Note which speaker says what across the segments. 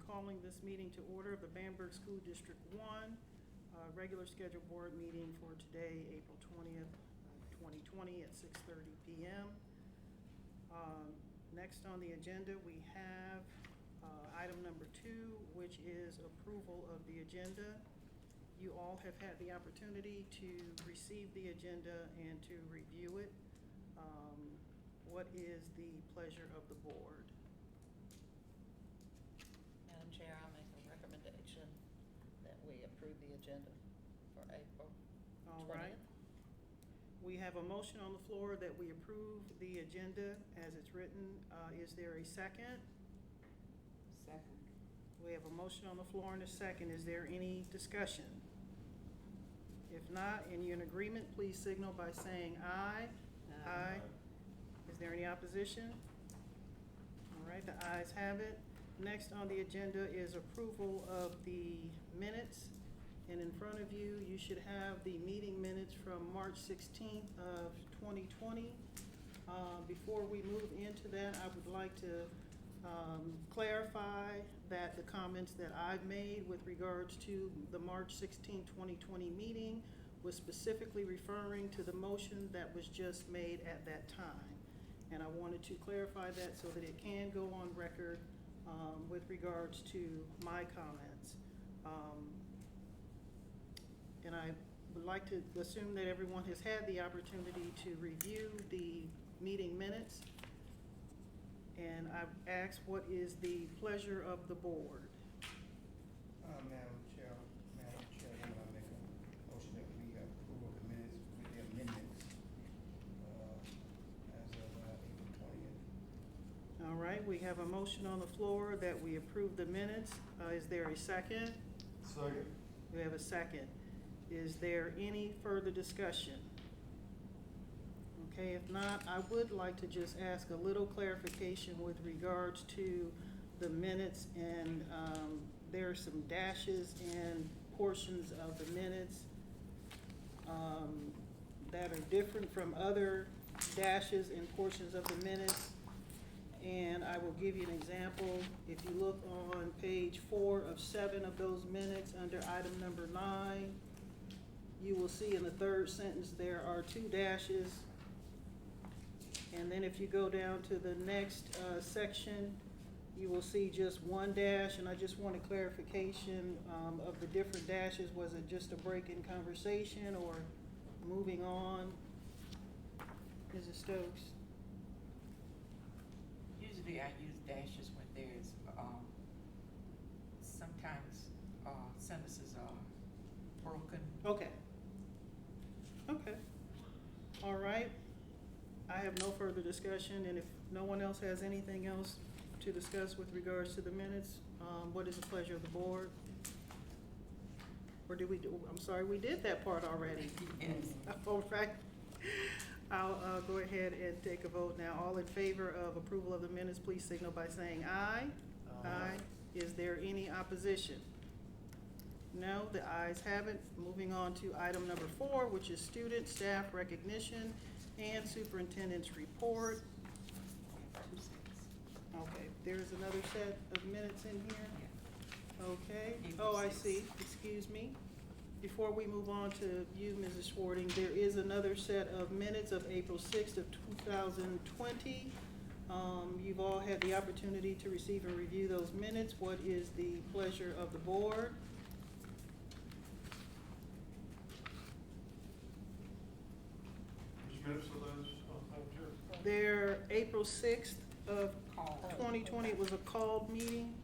Speaker 1: calling this meeting to order of the Bamberg School District 1, regular scheduled board meeting for today, April 20th, 2020 at 6:30 p.m. Next on the agenda, we have item number 2, which is approval of the agenda. You all have had the opportunity to receive the agenda and to review it. What is the pleasure of the board?
Speaker 2: Madam Chair, I make a recommendation that we approve the agenda for April 20th.
Speaker 1: All right. We have a motion on the floor that we approve the agenda as it's written. Is there a second?
Speaker 3: Second.
Speaker 1: We have a motion on the floor and a second. Is there any discussion? If not, and you're in agreement, please signal by saying aye. Aye. Is there any opposition? All right, the ayes have it. Next on the agenda is approval of the minutes. And in front of you, you should have the meeting minutes from March 16th of 2020. Before we move into that, I would like to clarify that the comments that I've made with regards to the March 16, 2020 meeting was specifically referring to the motion that was just made at that time. And I wanted to clarify that so that it can go on record with regards to my comments. And I would like to assume that everyone has had the opportunity to review the meeting minutes. And I've asked what is the pleasure of the board?
Speaker 4: Madam Chair, I want to make a motion that we approve the minutes with the amendments as of April 20th.
Speaker 1: All right, we have a motion on the floor that we approve the minutes. Is there a second?
Speaker 4: Second.
Speaker 1: We have a second. Is there any further discussion? Okay, if not, I would like to just ask a little clarification with regards to the minutes, and there are some dashes in portions of the minutes that are different from other dashes in portions of the minutes. And I will give you an example. If you look on page 4 of 7 of those minutes under item number 9, you will see in the third sentence there are 2 dashes. And then if you go down to the next section, you will see just 1 dash. And I just want a clarification of the different dashes. Was it just a break in conversation or moving on? Mrs. Stokes?
Speaker 3: Usually I use dashes when there's, sometimes sentences are broken.
Speaker 1: Okay. Okay. All right. I have no further discussion, and if no one else has anything else to discuss with regards to the minutes, what is the pleasure of the board? Or did we do, I'm sorry, we did that part already.
Speaker 3: Yes.
Speaker 1: All right. I'll go ahead and take a vote now. All in favor of approval of the minutes, please signal by saying aye. Aye. Is there any opposition? No, the ayes have it. Moving on to item number 4, which is student staff recognition and superintendent's report.
Speaker 3: 2 sets.
Speaker 1: Okay, there's another set of minutes in here?
Speaker 3: Yeah.
Speaker 1: Okay.
Speaker 3: April
Speaker 1: Oh, I
Speaker 3: 6th.
Speaker 1: see. Excuse me. Before we move on to you, Mrs. Schwarting, there is another set of minutes of April 6th of 2020. You've all had the opportunity to receive and review those minutes. What is the pleasure of the board?
Speaker 5: Which minutes are those, Madam Chair?
Speaker 1: They're April 6th of
Speaker 3: Call.
Speaker 1: 2020. It was a called meeting.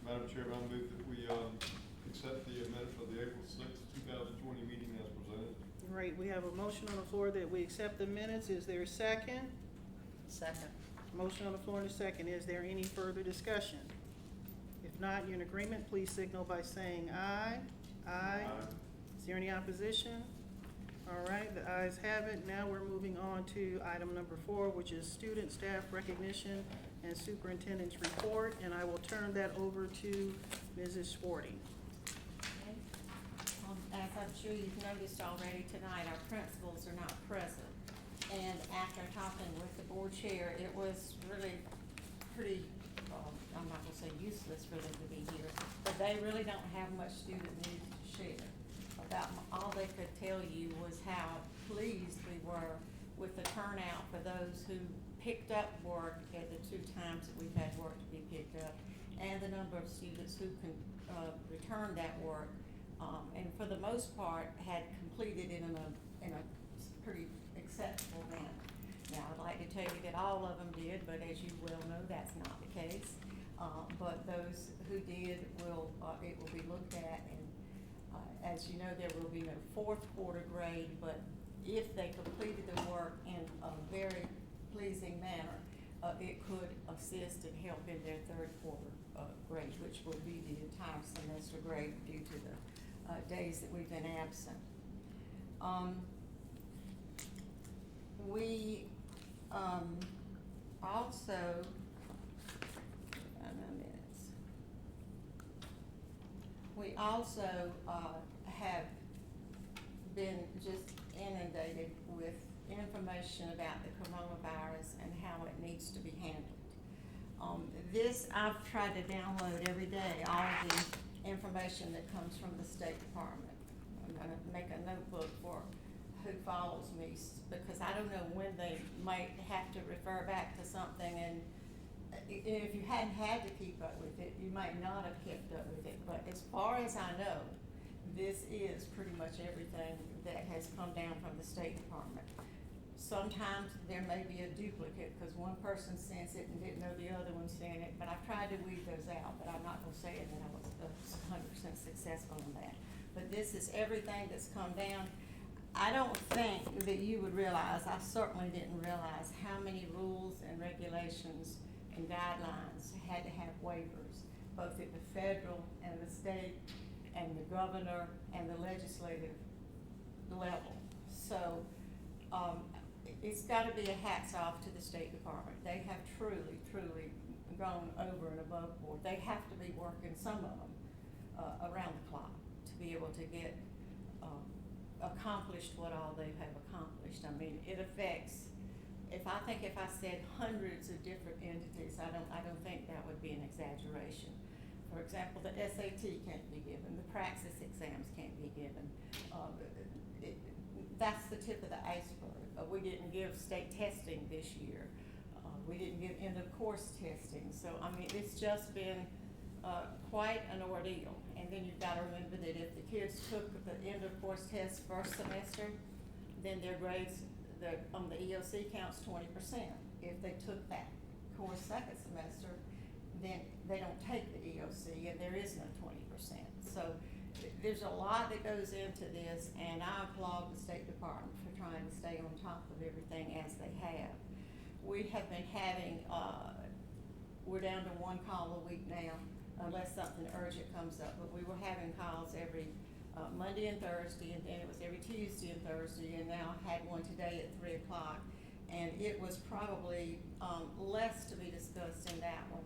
Speaker 5: Madam Chair, I move that we accept the minutes of the April 6th, 2020 meeting as presented.
Speaker 1: Right, we have a motion on the floor that we accept the minutes. Is there a second?
Speaker 2: Second.
Speaker 1: Motion on the floor and a second. Is there any further discussion? If not, you're in agreement, please signal by saying aye. Aye. Is there any opposition? All right, the ayes have it. Now we're moving on to item number 4, which is student staff recognition and superintendent's report, and I will turn that over to Mrs. Schwarting.
Speaker 6: Okay. As I'm sure you've noticed already tonight, our principals are not present. And after talking with the board chair, it was really pretty, I'm not gonna say useless for them to be here, but they really don't have much student news to share. All they could tell you was how pleased we were with the turnout for those who picked up work at the 2 times that we've had work to be picked up, and the number of students who can return that work, and for the most part had completed in a pretty acceptable manner. Now, I'd like to tell you that all of them did, but as you well know, that's not the case. But those who did it will be looked at, and as you know, there will be no 4th quarter grade, but if they completed the work in a very pleasing manner, it could assist and help in their 3rd quarter grade, which will be the entire semester grade due to the days that we've been absent. We also, we also have been just inundated with information about the coronavirus and how it needs to be handled. I've tried to download every day all of the information that comes from the State Department. I'm gonna make a notebook for who follows me, because I don't know when they might have to refer back to something, and if you hadn't had to keep up with it, you might not have kept up with it. But as far as I know, this is pretty much everything that has come down from the State Department. Sometimes there may be a duplicate because one person sends it and didn't know the other one sent it, but I've tried to weed those out, but I'm not gonna say that I was 100% successful in that. But this is everything that's come down. I don't think that you would realize, I certainly didn't realize how many rules and regulations and guidelines had to have waivers, both at the federal and the state and the governor and the legislative level. So it's got to be a hats off to the State Department. They have truly, truly gone over and above board. They have to be working, some of them, around the clock to be able to get accomplished what all they have accomplished. I mean, it affects, if I said hundreds of different entities, I don't think that would be an exaggeration. For example, the SAT can't be given, the praxis exams can't be given. That's the tip of the iceberg. We didn't give state testing this year. We didn't give end of course testing. So, I mean, it's just been quite an ordeal. And then you've got to remember that if the kids took the end of course test first semester, then their grades on the EOC counts 20%. If they took that course second semester, then they don't take the EOC and there is no 20%. So there's a lot that goes into this, and I applaud the State Department for trying to stay on top of everything as they have. We have been having, we're down to 1 call a week now, unless something urgent comes up, but we were having calls every Monday and Thursday, and then it was every Tuesday and Thursday, and now I had one today at 3 o'clock, and it was probably less to be discussed in that one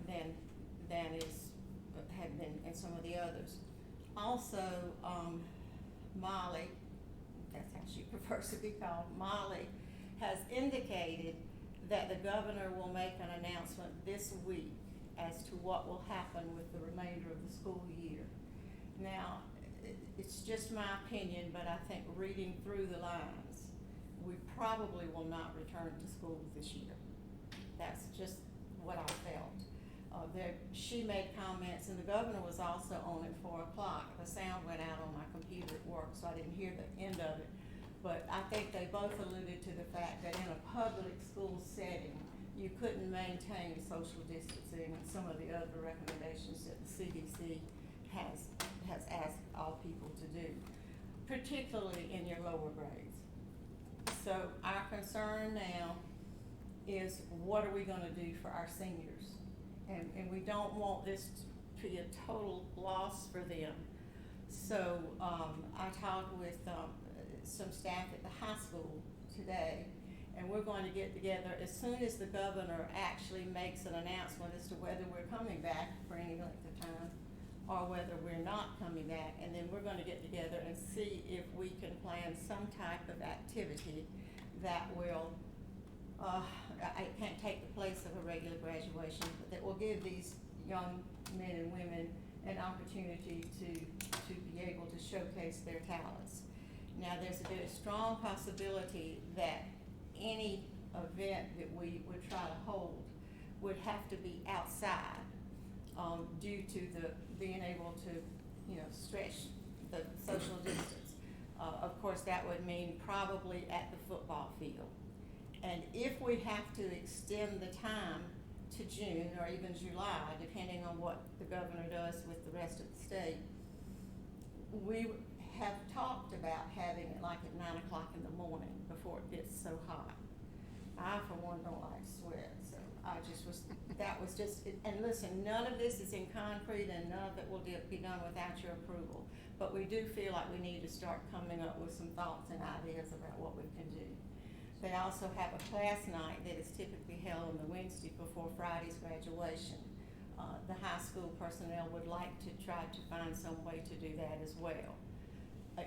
Speaker 6: than had been in some of the others. Also, Molly, that's how she prefers to be called, Molly has indicated that the governor will make an announcement this week as to what will happen with the remainder of the school year. Now, it's just my opinion, but I think reading through the lines, we probably will not return to school this year. That's just what I felt. She made comments, and the governor was also on at 4 o'clock. The sound went out on my computer at work, so I didn't hear the end of it. But I think they both alluded to the fact that in a public school setting, you couldn't maintain social distancing and some of the other recommendations that the CDC has asked all people to do, particularly in your lower grades. So our concern now is, what are we gonna do for our seniors? And we don't want this to be a total loss for them. So I talked with some staff at the high school today, and we're going to get together as soon as the governor actually makes an announcement as to whether we're coming back for any length of time or whether we're not coming back, and then we're gonna get together and see if we can plan some type of activity that will, I can't take the place of a regular graduation, but that will give these young men and women an opportunity to be able to showcase their talents. Now, there's a very strong possibility that any event that we would try to hold would have to be outside, due to the being able to, you know, stretch the social distance. Of course, that would mean probably at the football field. And if we have to extend the time to June or even July, depending on what the governor does with the rest of the state, we have talked about having it like at 9 o'clock in the morning before it gets so hot. I, for one, don't like sweat, so that was just, and listen, none of this is in concrete and none of it will be done without your approval. But we do feel like we need to start coming up with some thoughts and ideas about what we can do. They also have a class night that is typically held on the Wednesday before Friday's graduation. The high school personnel would like to try to find some way to do that as well.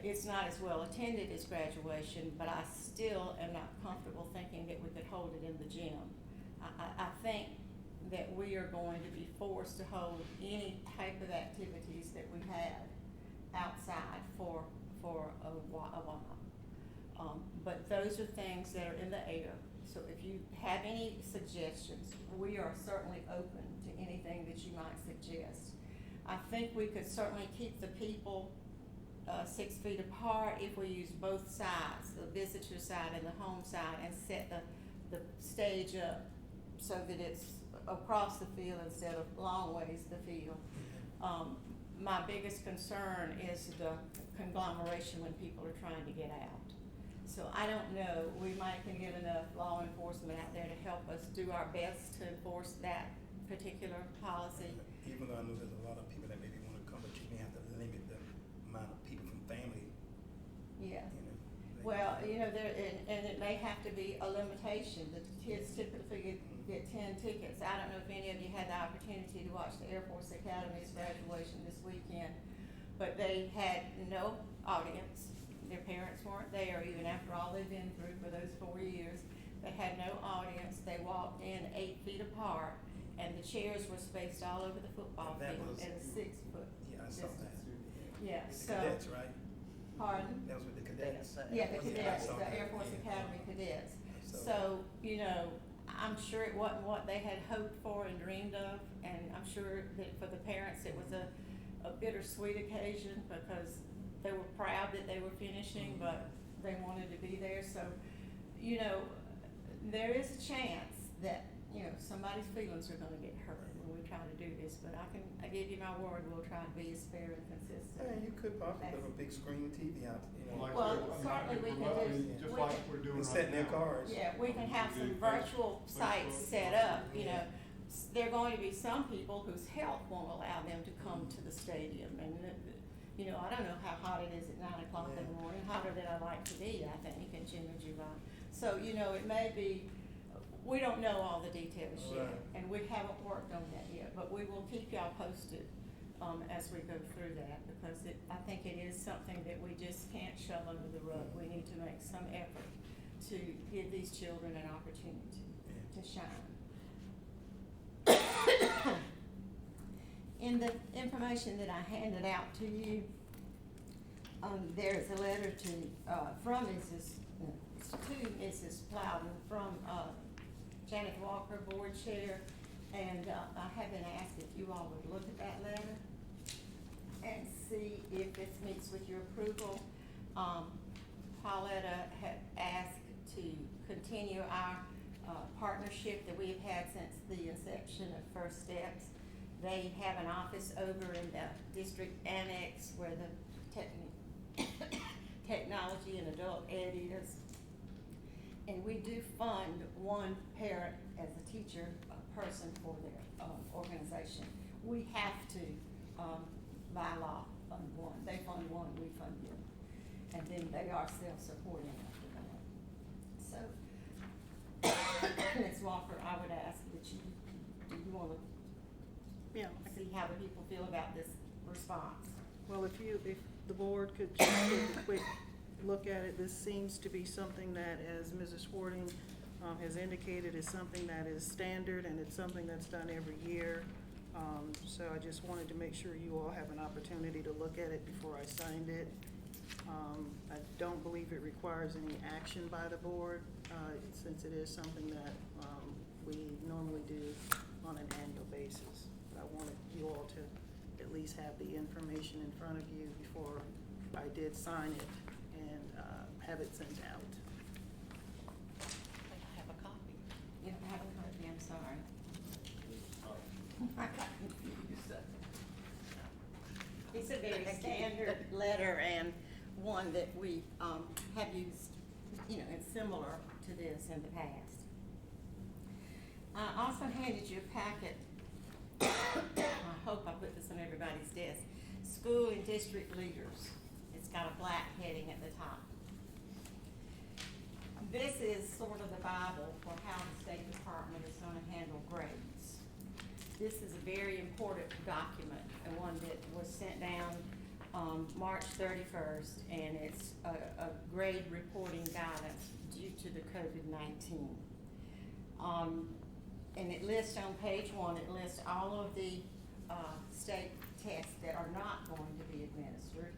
Speaker 6: It's not as well attended as graduation, but I still am not comfortable thinking that we could hold it in the gym. I think that we are going to be forced to hold any type of activities that we have outside for a while. But those are things that are in the air. So if you have any suggestions, we are certainly open to anything that you might suggest. I think we could certainly keep the people 6 feet apart if we use both sides, the visitor side and the home side, and set the stage up so that it's across the field instead of long ways the field. My biggest concern is the conglomeration when people are trying to get out. So I don't know, we might can get enough law enforcement out there to help us do our best to enforce that particular policy.
Speaker 4: Even though I know there's a lot of people that maybe wanna come, but you may have to limit the amount of people from family,
Speaker 6: Yeah.
Speaker 4: you know.
Speaker 6: Well, you know, and it may have to be a limitation. The kids typically get 10 tickets. I don't know if any of you had the opportunity to watch the Air Force Academy's graduation this weekend, but they had no audience. Their parents weren't there, even after all they've been through for those 4 years. They had no audience. They walked in 8 feet apart, and the chairs were spaced all over the football
Speaker 4: And that
Speaker 6: field
Speaker 4: was-
Speaker 6: at a 6-foot
Speaker 4: Yeah, I saw
Speaker 6: distance.
Speaker 4: that.
Speaker 6: Yeah,
Speaker 4: With the
Speaker 6: so,
Speaker 4: cadets, right?
Speaker 6: pardon?
Speaker 4: That was with the cadets.
Speaker 6: Yeah, the
Speaker 4: Yeah, I
Speaker 6: cadets,
Speaker 4: saw
Speaker 6: the
Speaker 4: that,
Speaker 6: Air Force
Speaker 4: yeah.
Speaker 6: Academy cadets.
Speaker 4: So-
Speaker 6: So, you know, I'm sure it wasn't what they had hoped for and dreamed of, and I'm sure that for the parents it was a bittersweet occasion because they were proud that they were finishing, but they wanted to be there. So, you know, there is a chance that, you know, somebody's feelings are gonna get hurt when we try to do this, but I give you my word, we'll try to be as fair and consistent.
Speaker 4: Yeah, you could possibly have a big screen TV out, you know.
Speaker 5: Like
Speaker 6: Well,
Speaker 5: I said, I
Speaker 6: certainly
Speaker 5: mean,
Speaker 6: we can do-
Speaker 5: just
Speaker 6: we
Speaker 5: like
Speaker 6: can-
Speaker 5: we're doing
Speaker 4: And
Speaker 5: right
Speaker 4: set in their
Speaker 5: now.
Speaker 4: cars.
Speaker 6: Yeah, we can have some
Speaker 5: Do
Speaker 6: virtual
Speaker 5: Facebook,
Speaker 6: sites set up, you know.
Speaker 4: Yeah.
Speaker 6: There are going to be some people whose health won't allow them to come to the stadium, and, you know, I don't know how hot it is at 9 o'clock in the
Speaker 4: Yeah.
Speaker 6: morning, hotter than I like to be, I think, in June or July. So, you know, it may be, we don't know all the details yet,
Speaker 4: Right.
Speaker 6: and we haven't worked on that yet, but we will keep y'all posted, as we go through that, because I think it is something that we just can't shove under the rug. We need to make some effort to give these children an opportunity
Speaker 4: Yeah.
Speaker 6: to shine. In the information that I handed out to you, there's a letter from Mrs. Plowden from, Janet Walker, board chair, and, I have been asked if you all would look at that letter and see if this meets with your approval. Pauletta had asked to continue our partnership that we have had since the inception of First Steps. They have an office over in the district annex where the technology and adult ed is. And we do fund one parent as a teacher, person for their organization. We have to, by law, fund one. They fund one, we fund the other. and then they are self-supporting after that. So, Ms. Walker, I would ask that you, do you wanna
Speaker 1: Yeah.
Speaker 6: see how the people feel about this response?
Speaker 1: Well, if the board could just take a quick look at it, this seems to be something that, as Mrs. Schwarting has indicated, is something that is standard, and it's something that's done every year. So I just wanted to make sure you all have an opportunity to look at it before I signed it. I don't believe it requires any action by the board, since it is something that we normally do on an annual basis. But I wanted you all to at least have the information in front of you before I did sign it and have it sent out.
Speaker 2: I think I have a copy.
Speaker 6: You don't have a copy, I'm sorry. I got confused. It's a very standard letter and one that we have used, you know, it's similar to this in the past. I also handed you a packet. I hope I put this on everybody's desk. School and district leaders. It's got a black heading at the top. This is sort of the Bible for how the State Department is going to handle grades. This is a very important document, and one that was sent down March 31st, and it's a grade reporting guidance due to the COVID-19. And it lists on page 1, it lists all of the state tests that are not going to be administered.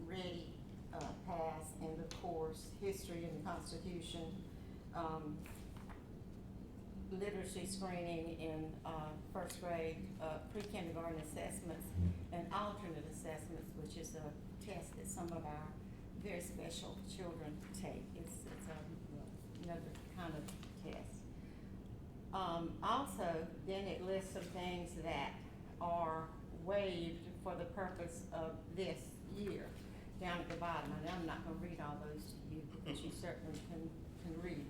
Speaker 6: Ready, pass, end of course, history and the Constitution, literacy screening in first grade, pre-kindergarten assessments, and alternate assessments, which is a test that some of our very special children take. It's another kind of test. Also, then it lists some things that are waived for the purpose of this year down at the bottom. And I'm not going to read all those to you because you certainly can read.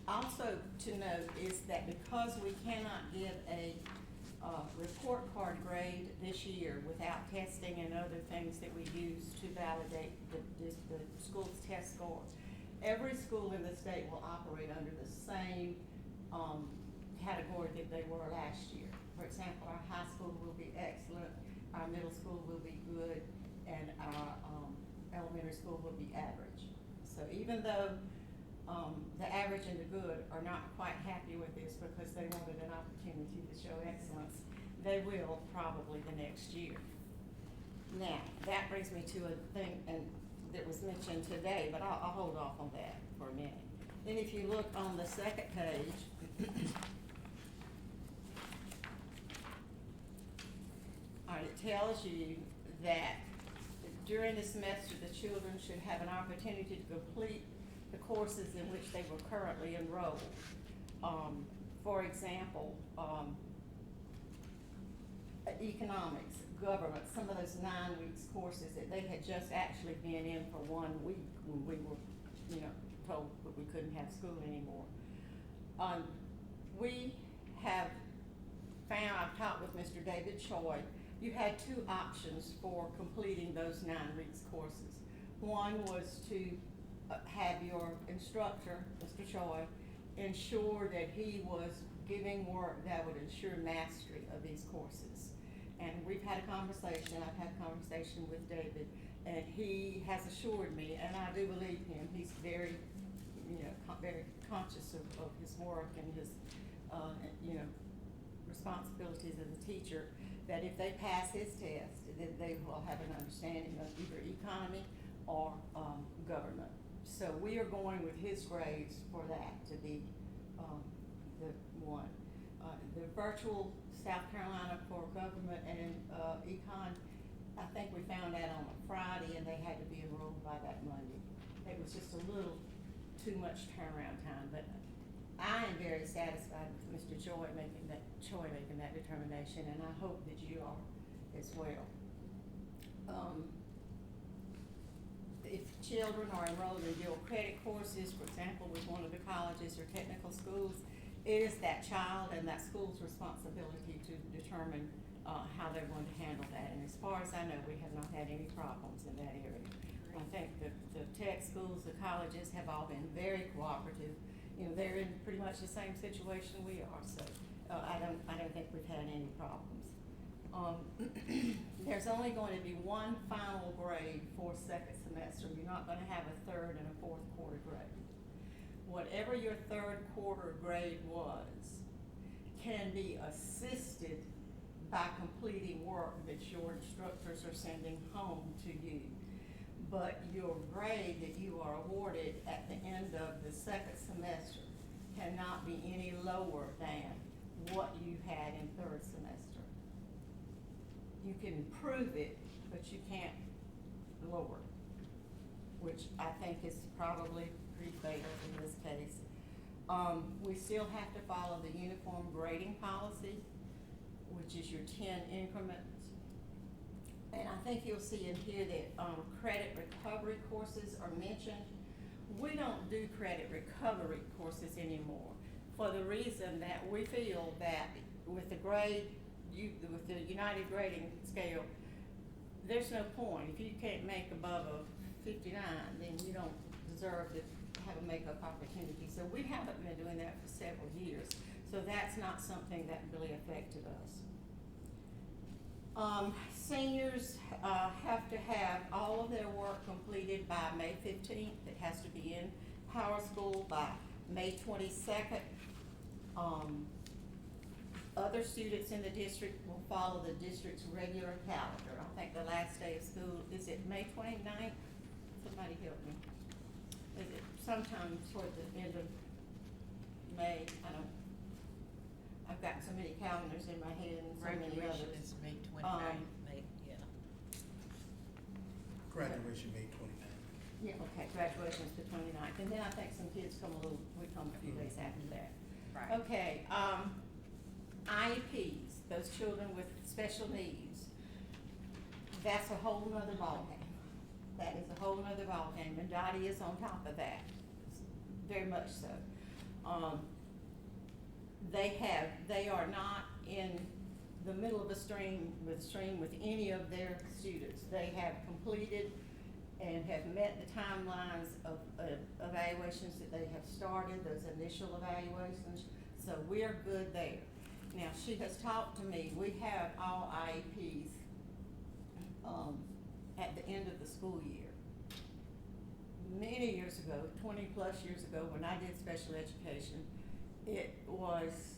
Speaker 6: Also to note is that because we cannot give a report card grade this year without testing and other things that we use to validate the school's test score, every school in the state will operate under the same category that they were last year. For example, our high school will be excellent, our middle school will be good, and our elementary school will be average. So even though the average and the good are not quite happy with this because they wanted an opportunity to show excellence, they will probably the next year. Now, that brings me to a thing that was mentioned today, but I'll hold off on that for a minute. Then if you look on the second page, all right, it tells you that during the semester, the children should have an opportunity to complete the courses in which they were currently enrolled. For example, economics, government, some of those 9 weeks courses that they had just actually been in for 1 week when we were, told that we couldn't have school anymore. We have found, I've talked with Mr. David Choi, you had 2 options for completing those 9 weeks courses. One was to have your instructor, Mr. Choi, ensure that he was giving work that would ensure mastery of these courses. And we've had a conversation, I've had a conversation with David, and he has assured me, and I do believe him, he's very, very conscious of his work and his, responsibilities as a teacher, that if they pass his test, then they will have an understanding of either economy or government. So we are going with his grades for that to be the one. The virtual South Carolina for government and econ, I think we found that on a Friday and they had to be enrolled by that Monday. It was just a little too much turnaround time, but I am very satisfied with Mr. Choi making that determination, and I hope that you are as well. If children are enrolled in dual credit courses, for example, with one of the colleges or technical schools, it is that child and that school's responsibility to determine how they're going to handle that. And as far as I know, we have not had any problems in that area. I think the tech schools, the colleges have all been very cooperative. You know, they're in pretty much the same situation we are, so I don't think we've had any problems. There's only going to be one final grade for second semester. You're not going to have a third and a fourth quarter grade. Whatever your third quarter grade was can be assisted by completing work that your instructors are sending home to you. But your grade that you are awarded at the end of the second semester cannot be any lower than what you had in third semester. You can improve it, but you can't lower it, which I think is probably pretty fatal in this case. We still have to follow the uniform grading policy, which is your 10 increments. And I think you'll see in here that credit recovery courses are mentioned. We don't do credit recovery courses anymore for the reason that we feel that with the grade, with the United Grading Scale, there's no point. If you can't make above a 59, then you don't deserve to have a makeup opportunity. So we haven't been doing that for several years. So that's not something that really affected us. Seniors have to have all of their work completed by May 15th. It has to be in Power School by May 22nd. Other students in the district will follow the district's regular calendar. I think the last day of school, is it May 29th? Somebody help me. Is it sometime toward the end of May? I've got so many calendars in my head and so many
Speaker 3: Graduation
Speaker 6: others.
Speaker 3: is May 29th.
Speaker 2: Yeah.
Speaker 4: Graduation May 29th.
Speaker 6: Yeah, okay, graduation's the 29th, and then I think some kids come a few days after that.
Speaker 3: Right.
Speaker 6: Okay, IEPs, those children with special needs, that's a whole nother ballgame. That is a whole nother ballgame, and Dottie is on top of that, very much so. They are not in the middle of a stream with any of their students. They have completed and have met the timelines of evaluations that they have started, those initial evaluations, so we're good there. Now, she has talked to me, we have all IEPs at the end of the school year. Many years ago, 20 plus years ago, when I did special education, it was,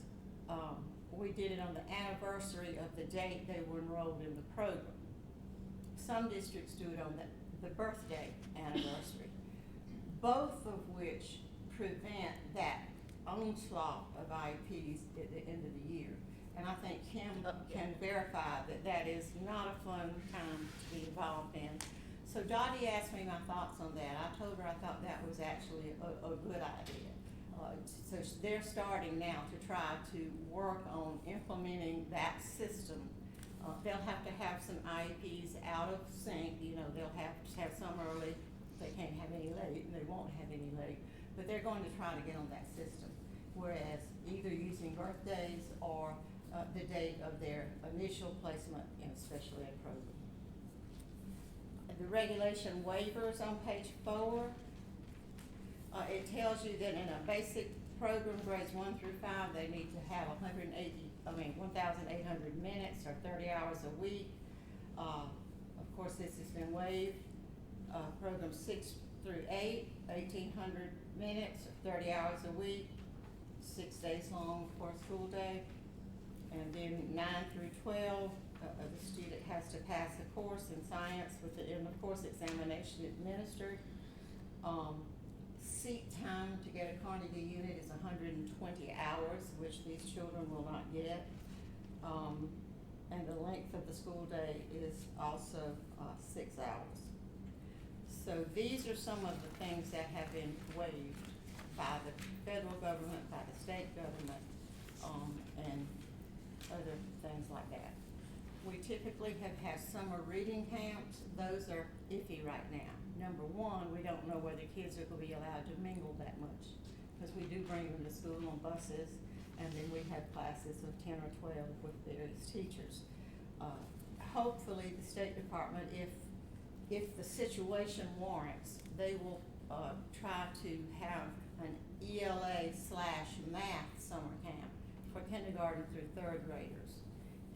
Speaker 6: we did it on the anniversary of the date they were enrolled in the program. Some districts do it on the birthday anniversary, both of which prevent that onslaught of IEPs at the end of the year. And I think Kim can verify that that is not a fun time to be involved in. So Dottie asked me my thoughts on that. I told her I thought that was actually a good idea. So they're starting now to try to work on implementing that system. They'll have to have some IEPs out of sync. You know, they'll have to have some early. They can't have any late, and they won't have any late. But they're going to try to get on that system. Whereas either using birthdays or the date of their initial placement in a special ed program. The regulation waivers on page 4. It tells you that in a basic program, grades 1 through 5, they need to have 1,800 minutes or 30 hours a week. Of course, this has been waived. Program 6 through 8, 1,800 minutes or 30 hours a week, 6 days long for a school day. And then 9 through 12, the student has to pass a course in science and the course examination administered. Seat time to get a Carnegie unit is 120 hours, which these children will not get. And the length of the school day is also 6 hours. So these are some of the things that have been waived by the federal government, by the state government, and other things like that. We typically have had summer reading camps. Those are iffy right now. Number one, we don't know whether kids are going to be allowed to mingle that much, because we do bring them to school on buses, and then we have classes of 10 or 12 with various teachers. hopefully the State Department, if the situation warrants, they will, try to have an ELA/math summer camp for kindergarten through third graders.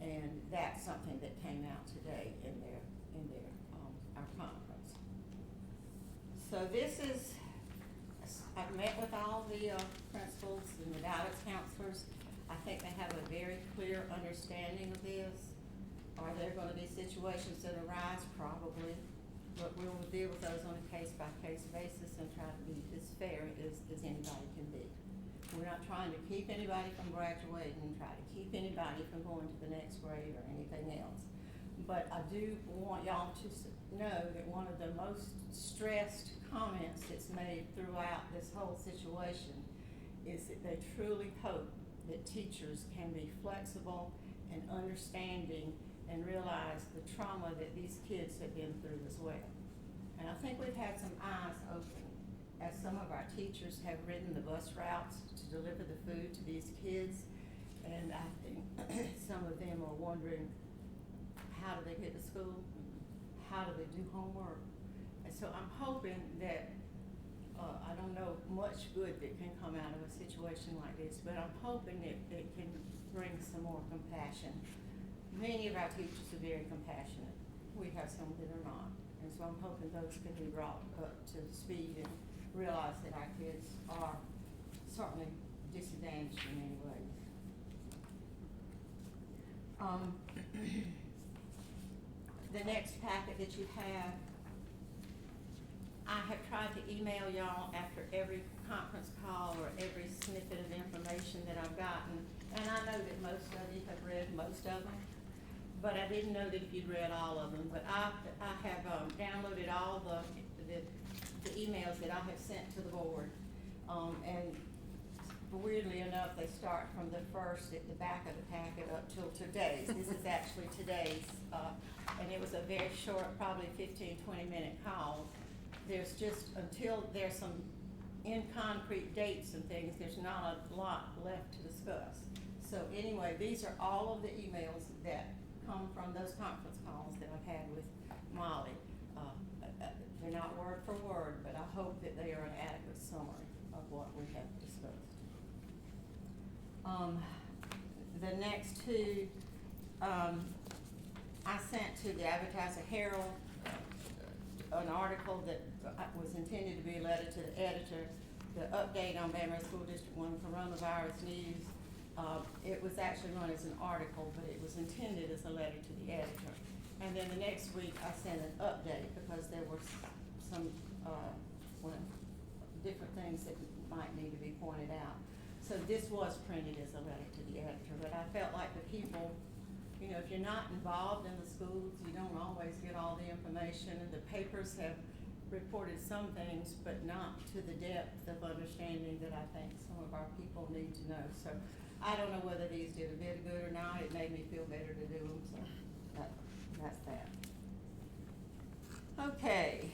Speaker 6: And that's something that came out today in our conference. So this is, I've met with all the principals and the guidance counselors. I think they have a very clear understanding of this. Are there gonna be situations that arise? Probably. But we will deal with those on a case-by-case basis and try to be as fair as anybody can be. We're not trying to keep anybody from graduating and try to keep anybody from going to the next grade or anything else. But I do want y'all to know that one of the most stressed comments that's made throughout this whole situation is that they truly hope that teachers can be flexible and understanding and realize the trauma that these kids have been through as well. And I think we've had some eyes open as some of our teachers have ridden the bus routes to deliver the food to these kids. And I think some of them are wondering, how do they get to school? How do they do homework? And so I'm hoping that, I don't know much good that can come out of a situation like this, but I'm hoping that it can bring some more compassion. Many of our teachers are very compassionate. We have some that are not. And so I'm hoping those can be brought up to speed and realize that our kids are certainly disadvantaged in many ways. The next packet that you have, I have tried to email y'all after every conference call or every snippet of information that I've gotten. And I know that most of you have read most of them, but I didn't know that if you'd read all of them. But I have downloaded all the emails that I have sent to the board. And weirdly enough, they start from the first at the back of the packet up till today's. This is actually today's, and it was a very short, probably 15, 20-minute call. There's just, until there's some in concrete dates and things, there's not a lot left to discuss. So anyway, these are all of the emails that come from those conference calls that I've had with Molly. They're not word for word, but I hope that they are an adequate summary of what we have discussed. The next two, I sent to the Advertiser Herald an article that was intended to be a letter to the editor, the update on Bamberg School District 1 coronavirus news. It was actually run as an article, but it was intended as a letter to the editor. And then the next week I sent an update because there were some different things that might need to be pointed out. So this was printed as a letter to the editor, but I felt like the people, you know, if you're not involved in the schools, you don't always get all the information, and the papers have reported some things, but not to the depth of understanding that I think some of our people need to know. So I don't know whether these did a bit of good or not. It made me feel better to do them, so that's that. Okay.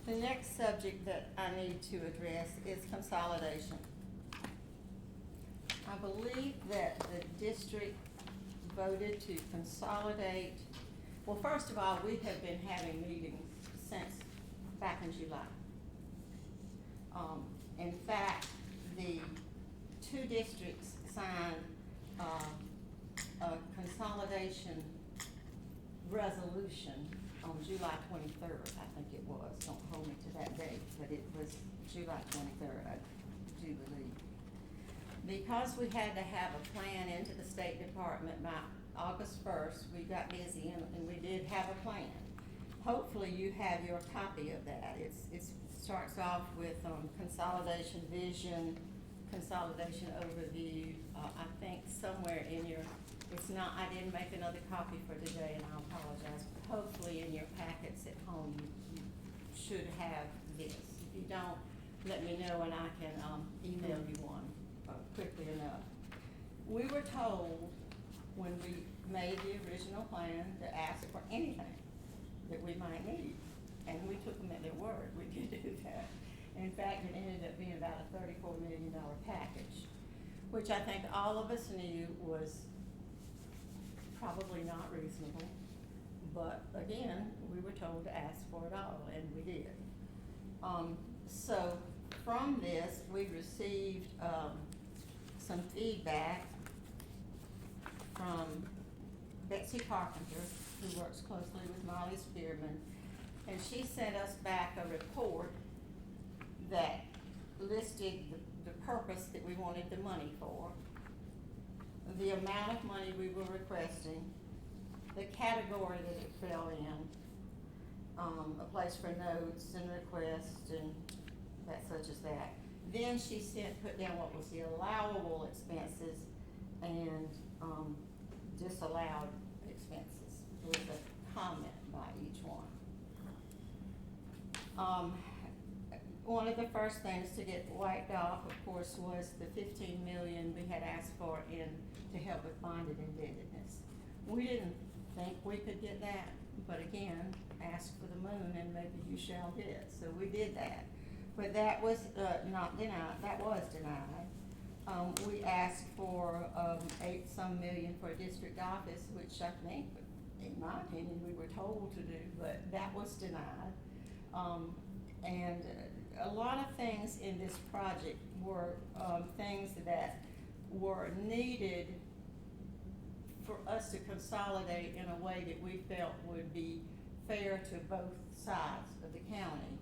Speaker 6: The next subject that I need to address is consolidation. I believe that the district voted to consolidate. Well, first of all, we have been having meetings since back in July. In fact, the two districts signed a consolidation resolution on July 23rd, I think it was. Don't hold me to that date, but it was July 23rd, I do believe. Because we had to have a plan into the State Department by August 1st, we got busy and we did have a plan. Hopefully you have your copy of that. It starts off with consolidation vision, consolidation overview. I think somewhere in your, it's not, I didn't make another copy for today and I apologize, but hopefully in your packets at home you should have this. If you don't, let me know and I can email you one quickly enough. We were told when we made the original plan to ask for anything that we might need, and we took them at their word. We did do that. In fact, it ended up being about a $34 million package, which I think all of us knew was probably not reasonable, but again, we were told to ask for it all, and we did. So from this, we received, some feedback from Betsy Carpenter, who works closely with Molly Spearman, and she sent us back a report that listed the purpose that we wanted the money for, the amount of money we were requesting, the category that it fell in, a place for notes and requests and that such as that. Then she put down what was the allowable expenses and, disallowed expenses with a comment by each one. One of the first things to get wiped off, of course, was the 15 million we had asked for to help with bonded indebtedness. We didn't think we could get that, but again, ask for the moon and maybe you shall get. So we did that. But that was not denied, that was denied. We asked for 8-some million for a district office, which I think, in my opinion, we were told to do, but that was denied. And a lot of things in this project were things that were needed for us to consolidate in a way that we felt would be fair to both sides of the county,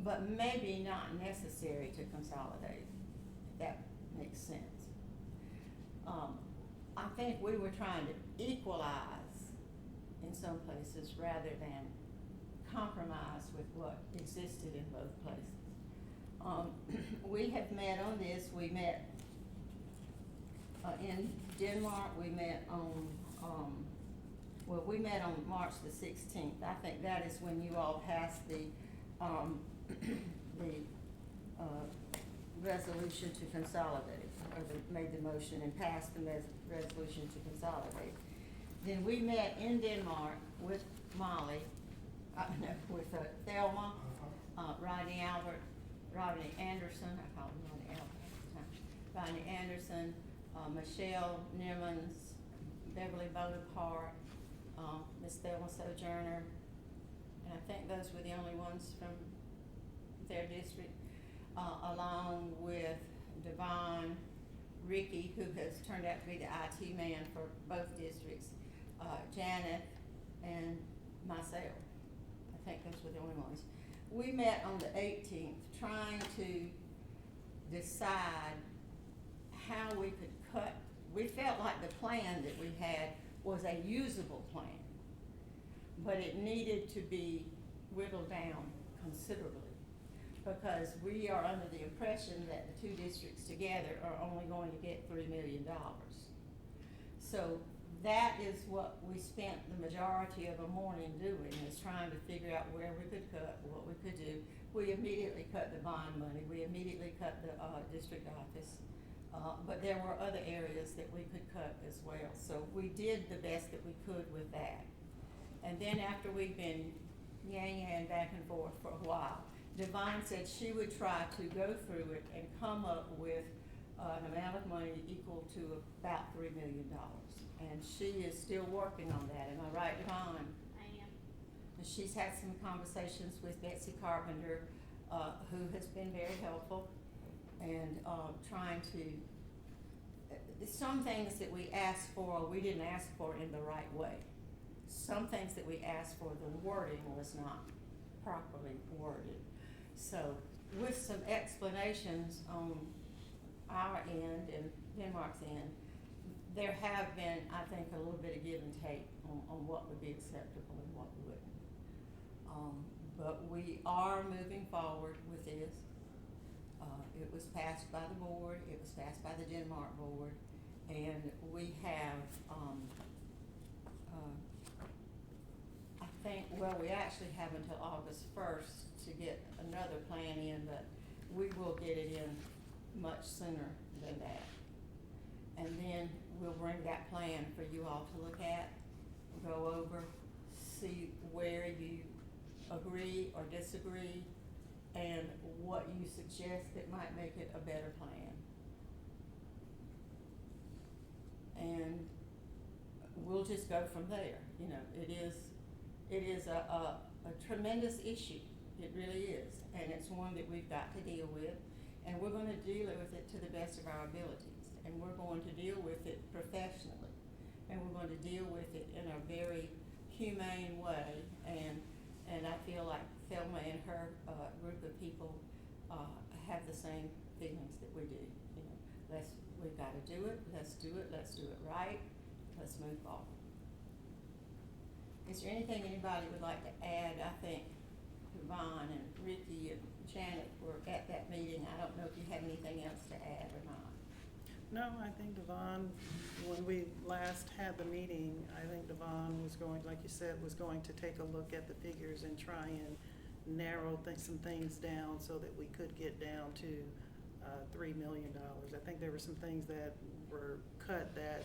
Speaker 6: but maybe not necessary to consolidate, if that makes sense. I think we were trying to equalize in some places rather than compromise with what existed in both places. We have met on this, we met in Denmark, we met on, we met on March the 16th. I think that is when you all passed the resolution to consolidate, or made the motion and passed the resolution to consolidate. Then we met in Denmark with Molly, with Thelma, Rodney Anderson, I call him Rodney Albert at the time, Rodney Anderson, Michelle Nimmons, Beverly Bonaparte, Miss Thelma Sojourner, and I think those were the only ones from their district, along with Devon, Ricky, who has turned out to be the IT man for both districts, Janet, and myself. I think those were the only ones. We met on the 18th trying to decide how we could cut. We felt like the plan that we had was a usable plan, but it needed to be whittled down considerably, because we are under the impression that the two districts together are only going to get $3 million. So that is what we spent the majority of a morning doing, is trying to figure out where we could cut, what we could do. We immediately cut the bond money. We immediately cut the district office. But there were other areas that we could cut as well. So we did the best that we could with that. And then after we'd been yang back and forth for a while, Devon said she would try to go through it and come up with an amount of money equal to about $3 million. And she is still working on that. Am I right, Devon?
Speaker 7: I am.
Speaker 6: And she's had some conversations with Betsy Carpenter, who has been very helpful, and trying to, some things that we asked for, we didn't ask for in the right way. Some things that we asked for, the wording was not properly worded. So with some explanations on our end and Denmark's end, there have been, I think, a little bit of give and take on what would be acceptable and what wouldn't. But we are moving forward with this. It was passed by the board, it was passed by the Denmark board, and we have, I think, well, we actually have until August 1st to get another plan in, but we will get it in much sooner than that. And then we'll bring that plan for you all to look at, go over, see where you agree or disagree, and what you suggest that might make it a better plan. And we'll just go from there. You know, it is a tremendous issue. It really is, and it's one that we've got to deal with, and we're gonna deal with it to the best of our abilities, and we're going to deal with it professionally, and we're going to deal with it in a very humane way, and I feel like Thelma and her, group of people, have the same feelings that we do. You know, we've gotta do it, let's do it right, let's move forward. Is there anything anybody would like to add? I think Yvonne and Ricky and Janet were at that meeting. I don't know if you have anything else to add or not.
Speaker 1: No, I think Devon, when we last had the meeting, I think Devon was going, like you said, was going to take a look at the figures and try and narrow some things down so that we could get down to $3 million. I think there were some things that were cut that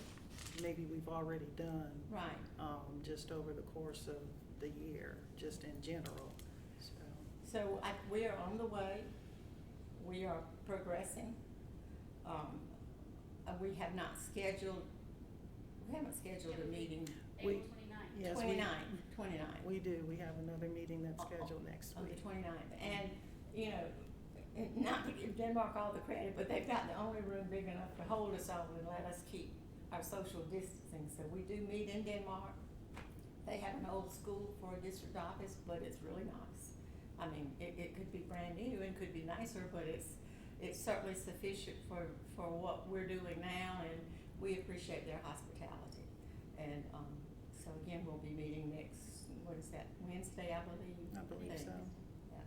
Speaker 1: maybe we've already done.
Speaker 6: Right.
Speaker 1: Just over the course of the year, just in general,
Speaker 6: So we are on the way. We are progressing. We have not scheduled, we haven't scheduled a meeting.
Speaker 1: We-
Speaker 7: April 29th.
Speaker 1: Yes,
Speaker 6: 29th.
Speaker 1: we do. We have another meeting that's scheduled next
Speaker 6: On the
Speaker 1: week.
Speaker 6: 29th. And, you know, not to give Denmark all the credit, but they've got the only room big enough to hold us all and let us keep our social distancing. So we do meet in Denmark. They have an old school for a district office, but it's really nice. I mean, it could be brand new and could be nicer, but it's certainly sufficient for what we're doing now, and we appreciate their hospitality. And, so again, we'll be meeting next, what is that, Wednesday, I believe?
Speaker 1: I believe so.
Speaker 6: Yeah.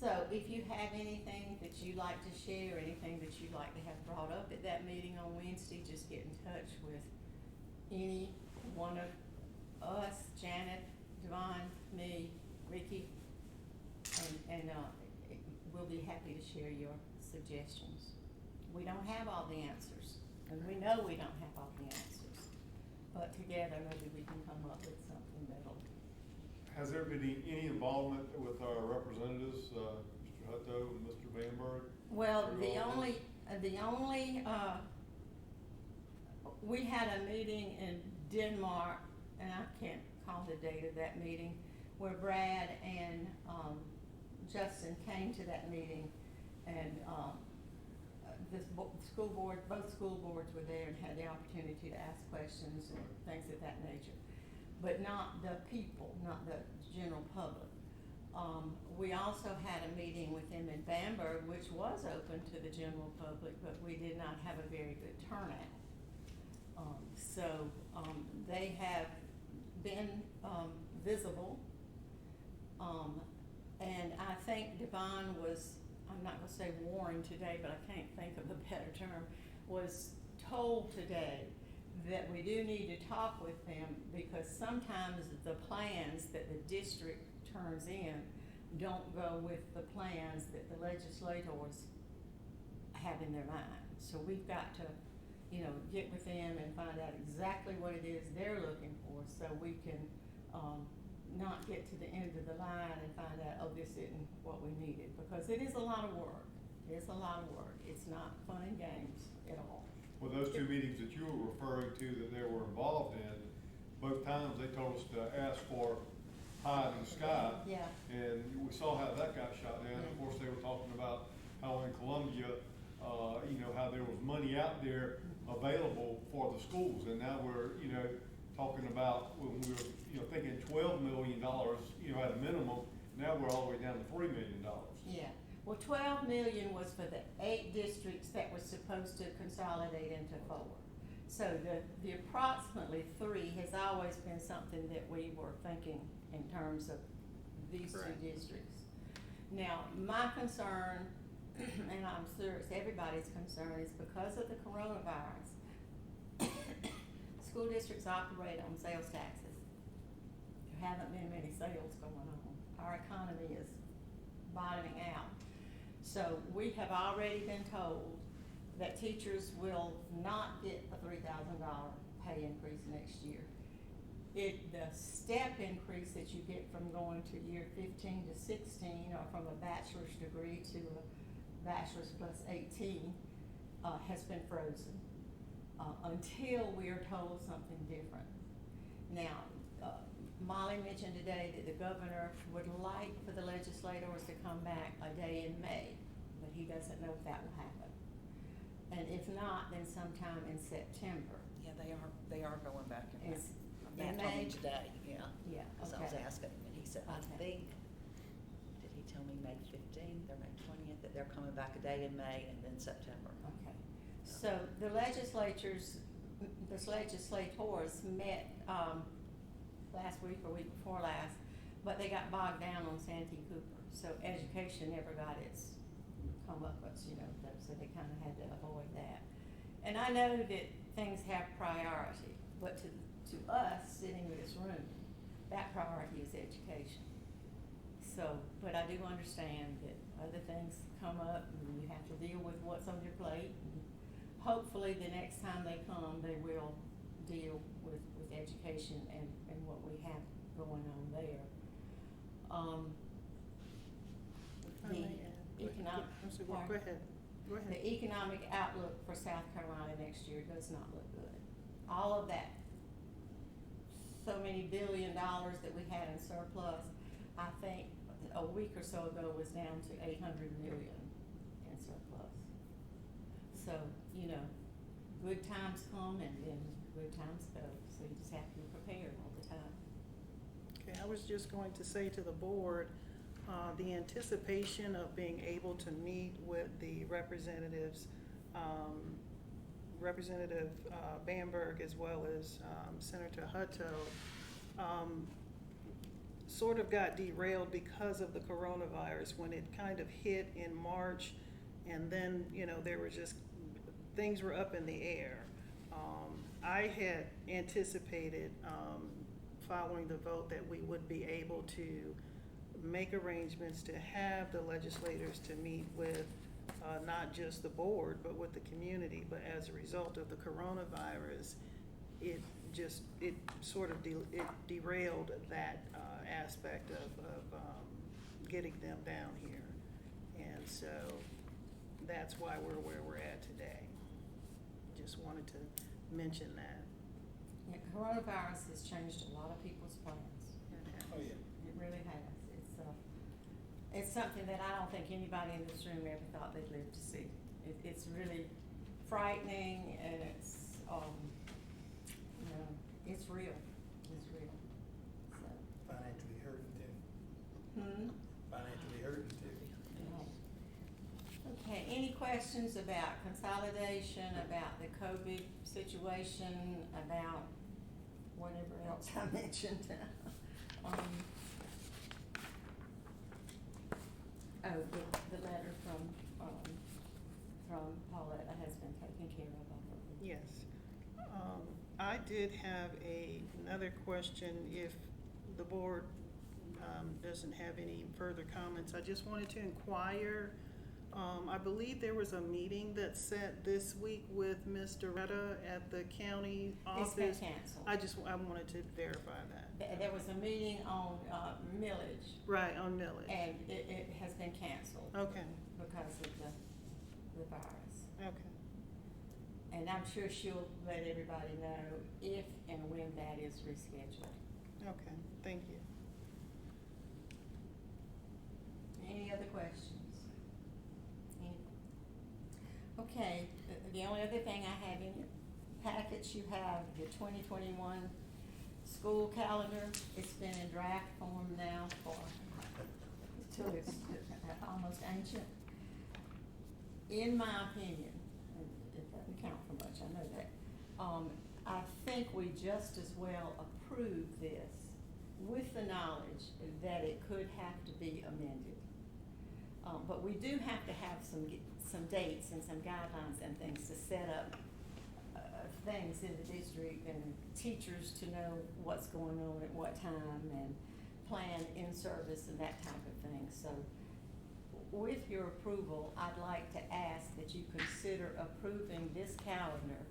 Speaker 6: So if you have anything that you'd like to share, anything that you'd like to have brought up at that meeting on Wednesday, just get in touch with any one of us, Janet, Devon, me, Ricky, and we'll be happy to share your suggestions. We don't have all the answers, and we know we don't have all the answers, but together maybe we can come up with something that'll.
Speaker 5: Has there been any involvement with our representatives, Mr. Hutto and Mr. Bamberg?
Speaker 6: Well,
Speaker 5: Through
Speaker 6: the
Speaker 5: all
Speaker 6: only,
Speaker 5: this?
Speaker 6: we had a meeting in Denmark, and I can't call the date of that meeting, where Brad and, Justin came to that meeting, and, school board, both school boards were there and had the opportunity to ask questions and things of that nature. But not the people, not the general public. We also had a meeting with them in Bamberg, which was open to the general public, but we did not have a very good turnout. They have been, visible. And I think Devon was, I'm not gonna say warned today, but I can't think of a better term, was told today that we do need to talk with them, because sometimes the plans that the district turns in don't go with the plans that the legislators have in their mind. So we've got to, you know, get with them and find out exactly what it is they're looking for, so we can, not get to the end of the line and find out, oh, this isn't what we needed, because it is a lot of work. It's a lot of work. It's not fun and games at all.
Speaker 5: Well, those two meetings that you were referring to that they were involved in, both times they told us to ask for pie in the sky.
Speaker 6: Yeah.
Speaker 5: And we saw how that got shot down. Of
Speaker 6: Yeah.
Speaker 5: course, they were talking about how in Columbia, you know, how there was money out there available for the schools. And now we're, you know, talking about when we were, you know, thinking $12 million, you know, at a minimum. Now we're all the way down to $3 million.
Speaker 6: Yeah. Well, 12 million was for the 8 districts that were supposed to consolidate into 4. So the approximately 3 has always been something that we were thinking in terms of these
Speaker 1: Correct.
Speaker 6: 2 districts. Now, my concern, and I'm sure it's everybody's concern, is because of the coronavirus, school districts operate on sales taxes. There haven't been many sales going on. Our economy is bottoming out. So we have already been told that teachers will not get a $3,000 pay increase next year. The step increase that you get from going to year 15 to 16, or from a bachelor's degree to a bachelor's plus 18, has been frozen. until we are told something different. Now, Molly mentioned today that the governor would like for the legislators to come back a day in May, but he doesn't know if that will happen. And if not, then sometime in September.
Speaker 2: Yeah, they are going back and
Speaker 6: Is
Speaker 2: Matt
Speaker 6: in
Speaker 2: told me
Speaker 6: May?
Speaker 2: today, yeah.
Speaker 6: Yeah,
Speaker 2: Cause I was
Speaker 6: okay.
Speaker 2: asking him, and he said, I
Speaker 6: Okay.
Speaker 2: think, did he tell me May 15th or May 20th, that they're coming back a day in May and then September?
Speaker 6: Okay, so the legislators met, last week or week before last, but they got bogged down on Santee Cooper, so education never got its comeuppance, so they kinda had to avoid that. And I know that things have priority, but to us, sitting in this room, that priority is education. So, but I do understand that other things come up and you have to deal with what's on your plate. And hopefully the next time they come, they will deal with education and what we have going on there.
Speaker 1: If I may add.
Speaker 6: The economic.
Speaker 1: I'm sorry, go ahead. Go ahead.
Speaker 6: The economic outlook for South Carolina next year does not look good. All of that, so many $1 billion that we had in surplus, I think a week or so ago was down to 800 million in surplus. So, good times come and then good times go, so you just have to be prepared all the time.
Speaker 1: Okay, I was just going to say to the board, the anticipation of being able to meet with the representatives, Representative Bamberg as well as Senator Hutto, sort of got derailed because of the coronavirus when it kind of hit in March, and then, there were just, things were up in the air. I had anticipated, following the vote, that we would be able to make arrangements to have the legislators to meet with not just the board, but with the community. But as a result of the coronavirus, it sort of derailed that aspect of getting them down here. And so that's why we're where we're at today. Just wanted to mention that.
Speaker 6: Yeah, coronavirus has changed a lot of people's plans.
Speaker 4: Oh, yeah.
Speaker 6: It really has. It's something that I don't think anybody in this room ever thought they'd live to see. It's really frightening, and it's, it's real. It's real. So.
Speaker 4: Financially hurting too. Financially hurting too.
Speaker 6: Right. Okay, any questions about consolidation, about the COVID situation, about whatever else I mentioned? The letter from Paulette has been taken care of, I believe.
Speaker 1: Yes. I did have another question. If the board doesn't have any further comments, I just wanted to inquire. I believe there was a meeting that's set this week with Mr. Retta at the county office.
Speaker 6: It's been canceled.
Speaker 1: I wanted to verify that.
Speaker 6: There was a meeting on millage.
Speaker 1: Right, on millage.
Speaker 6: And it has been canceled.
Speaker 1: Okay,
Speaker 6: Because of the virus.
Speaker 1: okay.
Speaker 6: And I'm sure she'll let everybody know if and when that is rescheduled.
Speaker 1: Okay, thank you.
Speaker 6: Any other questions? Okay, the only other thing I have in your packets, you have the 2021 school calendar. It's been in draft form now till it's almost ancient. In my opinion, and it doesn't count for much, I know that, I think we just as well approve this with the knowledge that it could have to be amended. But we do have to have some dates and some guidelines and things to set up things in the district and teachers to know what's going on at what time and plan in service and that type of thing. So with your approval, I'd like to ask that you consider approving this calendar,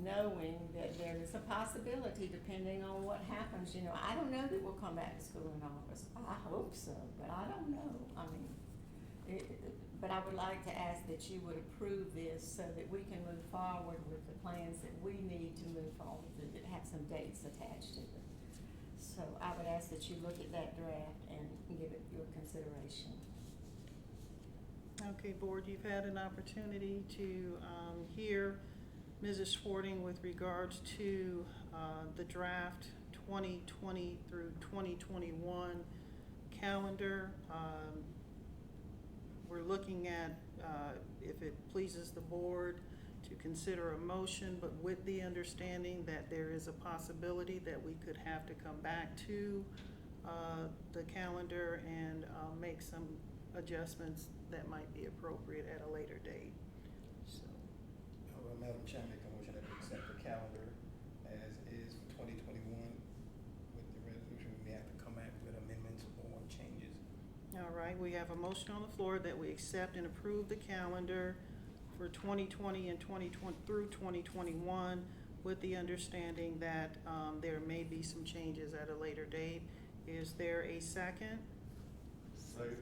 Speaker 6: knowing that there is a possibility, depending on what happens, I don't know that we'll come back to school in August. I hope so, but I don't know. I mean, But I would like to ask that you would approve this so that we can move forward with the plans that we need to move forward, that have some dates attached to it. So I would ask that you look at that draft and give it your consideration.
Speaker 1: Okay, board, you've had an opportunity to hear Mrs. Schwarting with regards to the draft 2020 through 2021 calendar. We're looking at, if it pleases the board, to consider a motion, but with the understanding that there is a possibility that we could have to come back to the calendar and make some adjustments that might be appropriate at a later date. So,
Speaker 4: Madam Chair, I make a motion that we accept the calendar as is for 2021 with the resolution. We may have to come back with amendments or changes.
Speaker 1: all right, we have a motion on the floor that we accept and approve the calendar for 2020 and 2020 through 2021 with the understanding that there may be some changes at a later date. Is there a second?
Speaker 5: Second.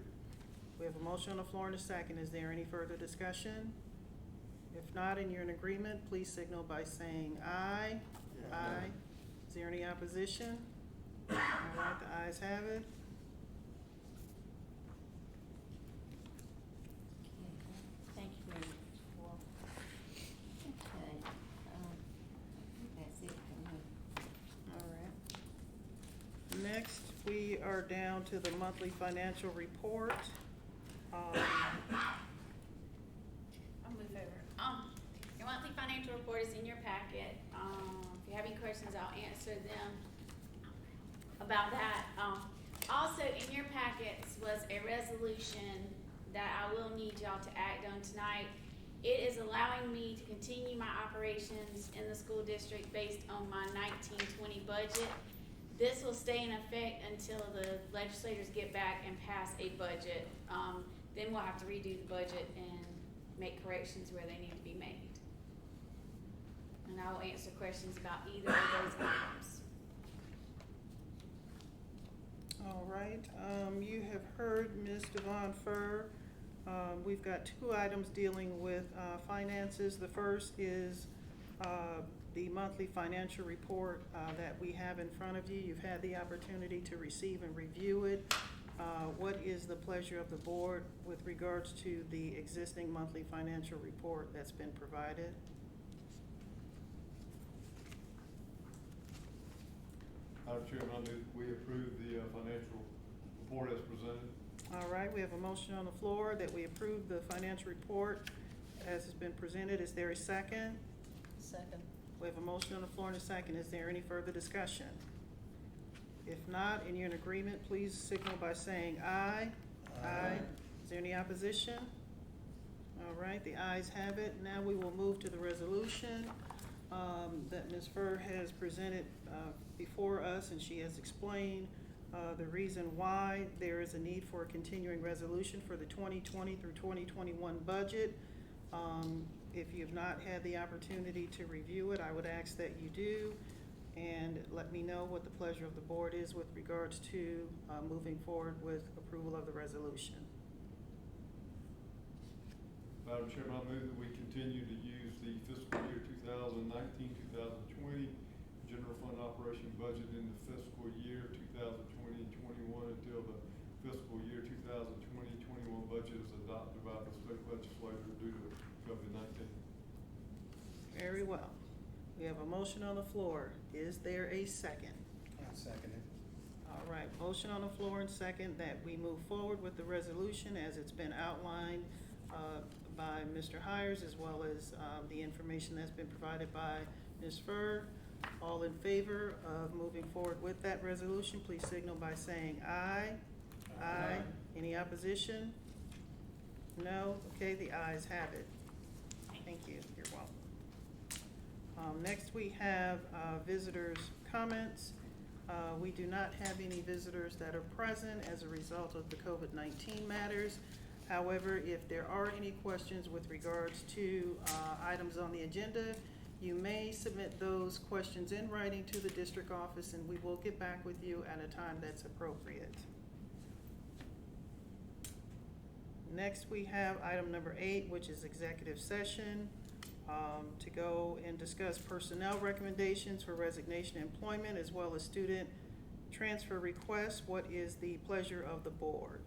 Speaker 1: We have a motion on the floor and a second. Is there any further discussion? If not, and you're in agreement, please signal by saying aye.
Speaker 5: Yeah.
Speaker 1: Aye. Is there any opposition? All right, the ayes have it.
Speaker 6: Thank you very much. Well, okay, I think that's it for me.
Speaker 1: All right. Next, we are down to the monthly financial report.
Speaker 7: I'll move over. Your monthly financial report is in your packet. If you have any questions, I'll answer them about that. Also in your packets was a resolution that I will need y'all to act on tonight. It is allowing me to continue my operations in the school district based on my 1920 budget. This will stay in effect until the legislators get back and pass a budget. Then we'll have to redo the budget and make corrections where they need to be made. And I will answer questions about either of those items.
Speaker 1: All right, you have heard Ms. Devon Furr. We've got two items dealing with finances. The first is the monthly financial report that we have in front of you. You've had the opportunity to receive and review it. What is the pleasure of the board with regards to the existing monthly financial report that's been provided?
Speaker 5: Madam Chairman, I move we approve the financial report as presented.
Speaker 1: All right, we have a motion on the floor that we approve the financial report as has been presented. Is there a second?
Speaker 2: Second.
Speaker 1: We have a motion on the floor and a second. Is there any further discussion? If not, and you're in agreement, please signal by saying aye. Aye. Is there any opposition? All right, the ayes have it. Now we will move to the resolution that Ms. Furr has presented before us, and she has explained the reason why there is a need for a continuing resolution for the 2020 through 2021 budget. If you've not had the opportunity to review it, I would ask that you do, and let me know what the pleasure of the board is with regards to moving forward with approval of the resolution.
Speaker 5: Madam Chairman, I move that we continue to use the fiscal year 2019-2020 general fund operation budget in the fiscal year 2020-21 until the fiscal year 2020-21 budget is adopted by the state legislature due to COVID-19.
Speaker 1: Very well. We have a motion on the floor. Is there a second?
Speaker 4: I second it.
Speaker 1: All right, motion on the floor and second that we move forward with the resolution as it's been outlined by Mr. Hires, as well as the information that's been provided by Ms. Furr. All in favor of moving forward with that resolution, please signal by saying aye. Aye. Any opposition? No? Okay, the ayes have it. Thank you. You're welcome. Next, we have visitors' comments. We do not have any visitors that are present as a result of the COVID-19 matters. However, if there are any questions with regards to items on the agenda, you may submit those questions in writing to the district office, and we will get back with you at a time that's appropriate. Next, we have item number 8, which is executive session, to go and discuss personnel recommendations for resignation and employment, as well as student transfer requests. What is the pleasure of the board?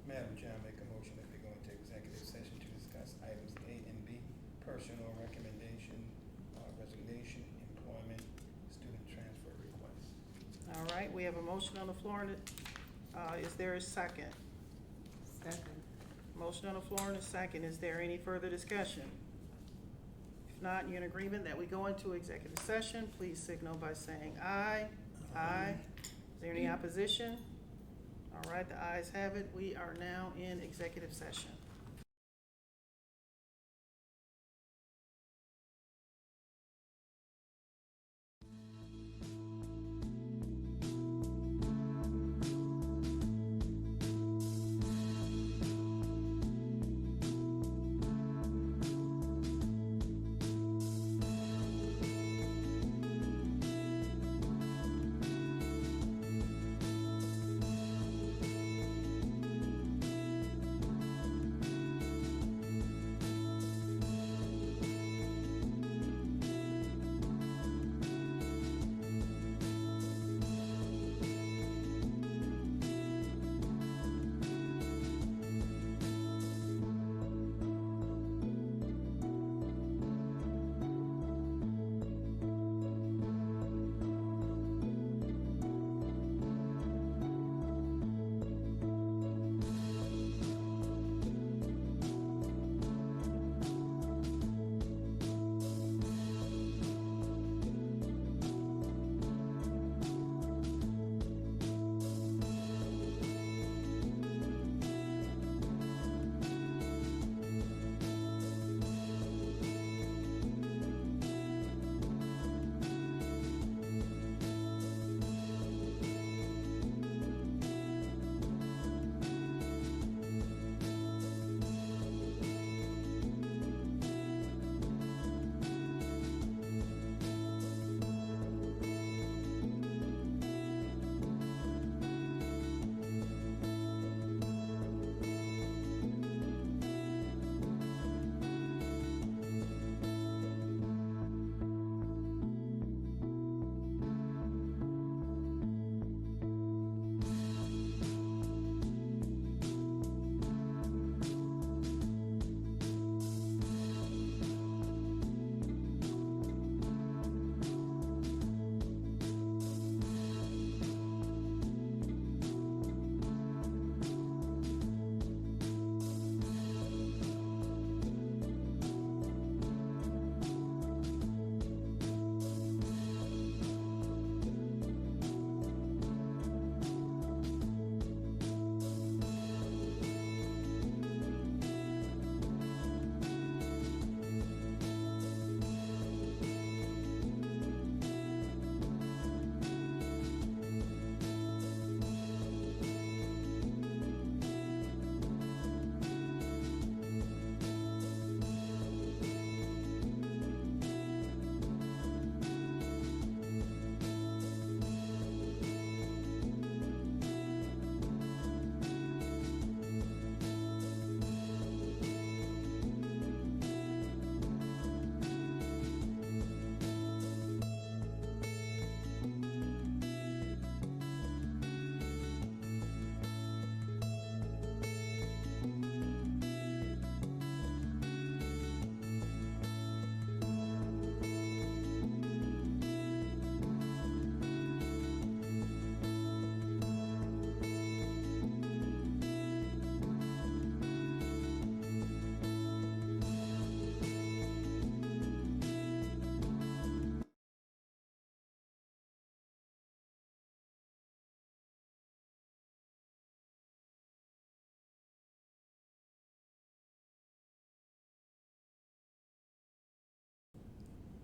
Speaker 4: Madam Chair, I make a motion that we go into executive session to discuss items A and B, personal recommendation, resignation, employment, student transfer request.
Speaker 1: All right, we have a motion on the floor, and is there a second?
Speaker 3: Second.
Speaker 1: Motion on the floor and a second. Is there any further discussion? If not, you're in agreement that we go into executive session, please signal by saying aye. Aye. Is there any opposition? All right, the ayes have it. We are now in executive session.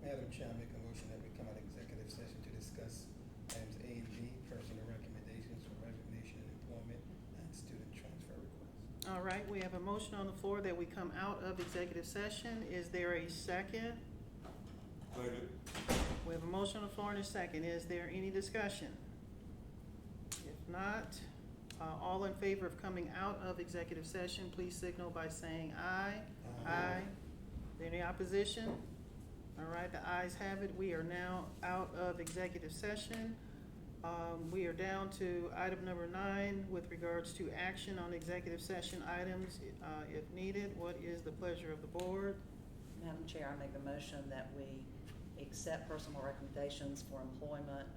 Speaker 4: Madam Chair, I make a motion that we come out of executive session to discuss items A and B, personal recommendations for resignation and employment, and student transfer requests.
Speaker 1: All right, we have a motion on the floor that we come out of executive session. Is there a second?
Speaker 5: Second.
Speaker 1: We have a motion on the floor and a second. Is there any discussion? If not, All in favor of coming out of executive session, please signal by saying aye. Aye. Any opposition? All right, the ayes have it. We are now out of executive session. We are down to item number 9 with regards to action on executive session items, if needed. What is the pleasure of the board?
Speaker 2: Madam Chair, I make a motion that we accept personal recommendations for employment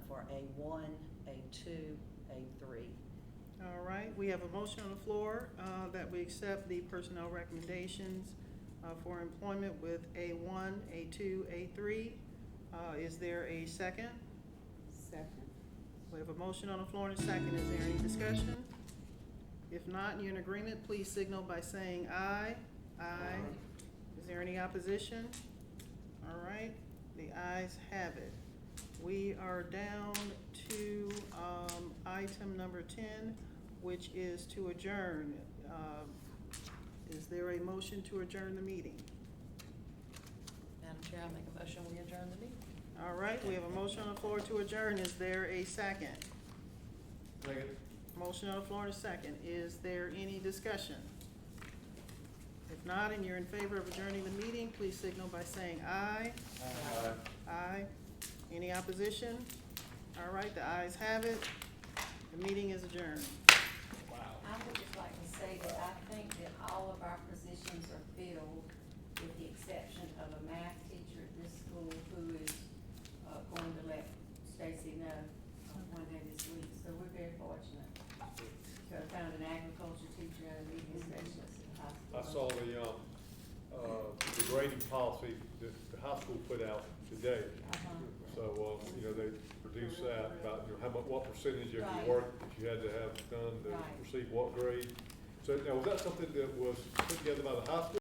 Speaker 2: for A1, A2, A3.
Speaker 1: All right, we have a motion on the floor that we accept the personnel recommendations for employment with A1, A2, A3. Is there a second?
Speaker 3: Second.
Speaker 1: We have a motion on the floor and a second. Is there any discussion? If not, and you're in agreement, please signal by saying aye. Aye. Is there any opposition? All right, the ayes have it. We are down to item number 10, which is to adjourn. Is there a motion to adjourn the meeting?
Speaker 2: Madam Chair, I make a motion we adjourn the meeting.
Speaker 1: All right, we have a motion on the floor to adjourn. Is there a second?
Speaker 5: Second.
Speaker 1: Motion on the floor and a second. Is there any discussion? If not, and you're in favor of adjourning the meeting, please signal by saying aye.
Speaker 5: Aye.
Speaker 1: Aye. Any opposition? All right, the ayes have it. The meeting is adjourned.
Speaker 6: I would just like to say that I think that all of our positions are filled with the exception of a math teacher at this school who is going to let Stacy know one day this week. So we're very fortunate to have found an agriculture teacher and a media specialist at the high school.
Speaker 5: I saw the grading policy that the high school put out today. So, they produced that about, what percentage of
Speaker 6: Right.
Speaker 5: your work that you had to have done to
Speaker 6: Right.
Speaker 5: receive what grade. So now, was that something that was put together by the high school